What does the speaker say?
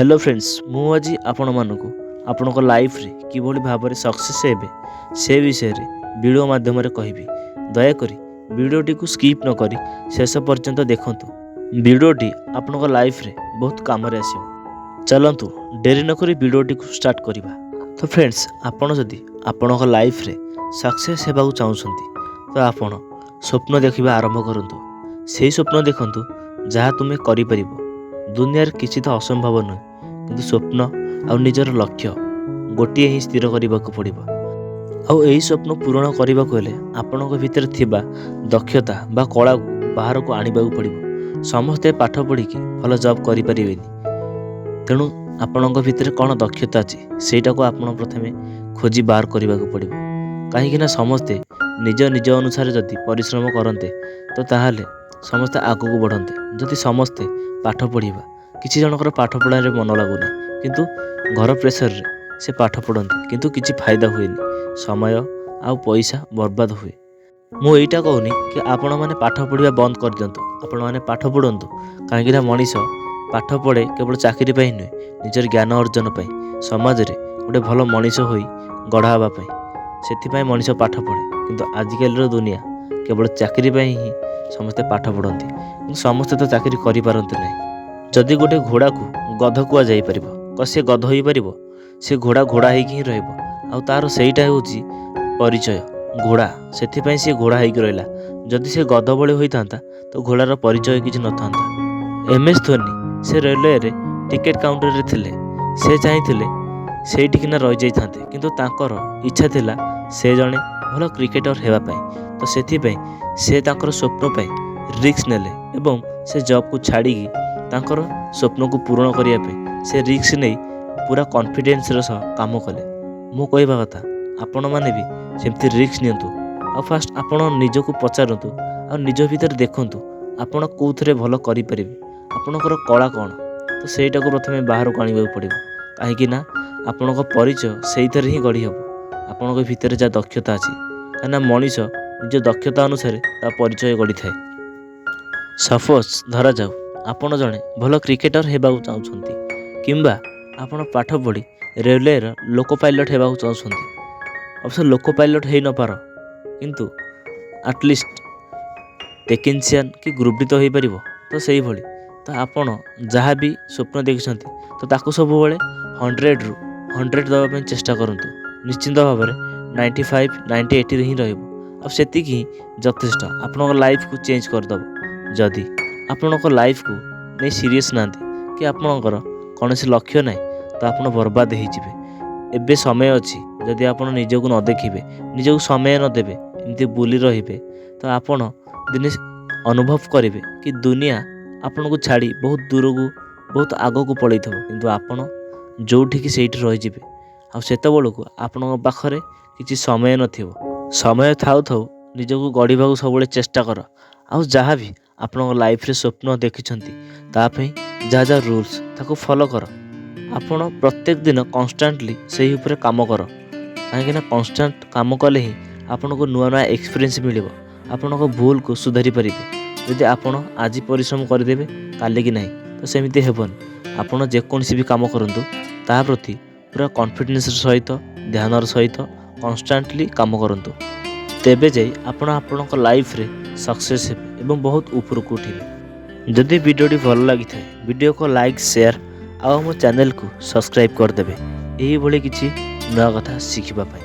Hello friends मु आज आपण लाइफ रे किभली भाव में सक्सेस हेबे से विषय रे वीडियो माध्यम कहबी। दयाकोरी वीडियोटी को स्किप न करी शेष पर्यंत देखंतु। वीडियोटी आपण लाइफ रे बहुत काम रे आसियो। चलंतु डेरी न करी वीडियोटी को स्टार्ट करिबा। तो फ्रेंड्स आपण जदि आपण लाइफ रे सक्सेस हेबा को चाहुछंती तो आपण स्वप्न देखिबा आरंभ करंतु। सेही स्वप्न देखंतु जहाँ तुमे करि परिबो। दुनिया किसी तो असंभव नुहे किंतु स्वप्न आ निजर लक्ष्य गोटे ही स्थिर करने को पड़ो। आई स्वप्न पूरण करने को हेले आपण भितर थिबा दक्षता बा कला को बाहर को आने को पड़ो। समस्ते पाठ पढ़ी भल जॉब करें तेणु आपण भितर कौन दक्षता अच्छी सेटा को आपण प्रथमे खोजी बाहर करने को पड़ो। कहीं समस्ते निज निज अनुसार जदि परिश्रम करते तो ताहले समस्ते आगू बढ़ते। जदि समस्ते पाठ पढ़ा किसी जनकर पाठ पढ़ारे मन लगुनि किंतु घर प्रेसर रे से पाठ पढ़ते किंतु किसी फायदा हुए समय आ पैसा बर्बाद हुए। मु एटा कहूनी कि आपण मैंने पाठ पढ़ा बंद कर दिंतु। आपण मैंने पाठ पढ़ंतु कहीं मनीष पाठ पढ़े केवल चाकरी पाई नुहे निजर ज्ञान अर्जन पाई समाज रे गोटे भल मनीष होई गढ़ा हाँवाई से मनीष पाठ पढ़े। किंतु आजिकल दुनिया केवल चाकरी पाई ही समस्ते पाठ पढ़ती किंतु समस्ते तो चाकरी करि पारंती नहीं। जदि गोटे घोड़ा को गध कुआ जाई परिबो क से गध होई परिबो से घोड़ा घोड़ा ହେଇକି ହିଁ ରହିବ। ଆଉ तार ସେଇଟା ହେଉଛି परिचय घोड़ा ସେଥିପାଇଁ ସେ ଘୋड़ा ହେଇକି ରହିଲା। ଯଦି ସେ ଗଧ ଭଳି ହୋଇଥାନ୍ତା ତ ଘୋड़ाର परिचय କିଛି ନଥାନ୍ତା। MS ଧୋନି ସେ रेलवे रे टिकेट काउंटर रे थिले से चाହିଁଥିଲେ ସେଇଠିକିନା ରହି ଯାଇଥାନ୍ତେ କିନ୍ତୁ ତାଙ୍କର ଇଚ୍ଛା ଥିଲା ସେ ଜଣେ ଭଲ କ୍ରିକେଟର ହେବା ପାଇଁ। ତ ସେଥିପାଇଁ ସେ ତାଙ୍କର ସ୍ୱପ୍ନ ପାଇଁ रिस्क नेले एवं से जॉब को छाड़ी तांकर स्वप्न को पूर्ण करने से रिस्क नहीं पूरा कॉन्फिडेंस सह काम कले। मु कहवा कथा आपण मैंने भी सेमती रिस्क नियंतु। आ फास्ट आपण निजको पचारतु आ निज भीतर देखंतु आपण कोथरे भल करि परिबे आपणकर कला कौन तो सेटा को प्रथमे बाहर को आनिबा पड़िबो। काहेकि ना आपणक परिचय सेइथरे ही गढ़ी हबो आपणक भीतर जा दक्षता अछि काना मनीष निज दक्षता अनुसार ता परिचय गढ़ी थाए। सपोज धरा जाऊ आपण जड़े भल क्रिकेटर हेबाकु चाहुछंती किंबा आपण पाठ पढ़ी रेलवे लोको पायलट हेबाकु चाहुछंती। अवश्य लोको पायलट हे न पार किंतु एटलिस्ट टेक्निशियन कि ग्रुप डी तो हो पार तो सही भली। तो आपण जहाँ भी स्वप्न देखिछंती तो ताकू सब बेले 100 रु 100 दवाई चेष्टा करंतु। निश्चिंत भाव में 95 90 80 ही रहिबो। अब सेतिक ही यथेष्ट आपण लाइफ को चेंज करदब। जदि आपणक लाइफ को नहीं सीरियस ना कि आपणकर कौन से लक्ष्य ना तो आप बर्बाद हो एबे समय अच्छी। जदि आप निजक न देखिए निजक समय न देवे एमती बुली रहिबे तो आपण दिने अनुभव करेंगे कि दुनिया आपण को छाड़ी बहुत दूर को बहुत आग को पड़े किंतु आपण जोठिकी सेठी रहीजे आत बड़क आपण पाखरे किसी समय नथिबो। समय थाउ थाउ निजक गढ़ा सब चेष्टा कर। आउ जहाँ भी आपण लाइफ रे स्वप्न देखिछंती तापई जहाँ जहाँ रूल्स ताको फॉलो कर। आपण प्रत्येक दिन कन्स्टांटली सही ऊपर काम कर कहीं कन्स्टांट काम कले ही आपण को नुआ नुआ एक्सपीरियंस मिलिबो। आपण को भूल को सुधारी परिबे। यदि आपण आज परिश्रम करदेबे काले कि नहीं तो सेमिति हेबन। आपण जेकोसी भी काम करंतु ता प्रति पूरा कॉन्फिडेंस सहित ध्यानर सहित कन्स्टांटली काम करंतु तेबे जाई आपण आपणक लाइफ रे सक्सेस हेबे एवं बहुत ऊपर को उठिबे। जदि वीडियोटी भल लगी थाए वीडियो को लाइक शेयर आ मो चैनल को सब्सक्राइब करदेबे यही भली किछि नया कथा शिखिबा पाई।